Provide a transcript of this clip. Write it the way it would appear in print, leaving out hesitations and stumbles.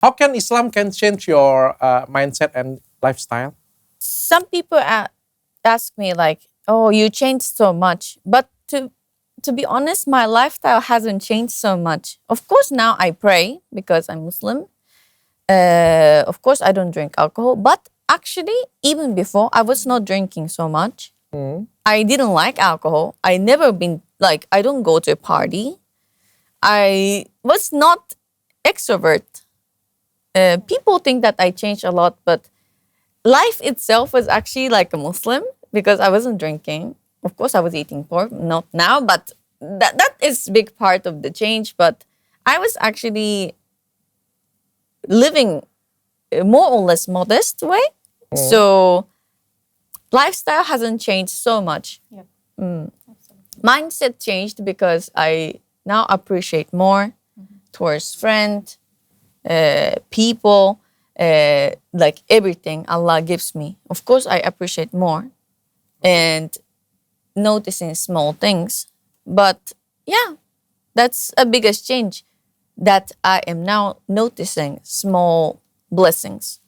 How can Islam can change your mindset and lifestyle? Some people ask me like, "Oh, you changed so much," but to be honest, my lifestyle hasn't changed so much. Of course, now I pray because I'm Muslim. Of course, I don't drink alcohol, but actually, even before, I was not drinking so much. Hmm. I didn't like alcohol. I never been like, I don't go to a party. I was not extrovert. People think that I changed a lot, but life itself was actually like a Muslim because I wasn't drinking. Of course, I was eating pork, not now, but that is big part of the change. But I was actually living a more or less modest way. So lifestyle hasn't changed so much. Yep. Mindset changed because I now appreciate more towards friends, people, like everything Allah gives me. Of course, I appreciate more and noticing small things. But yeah, that's a biggest change that I am now noticing small blessings.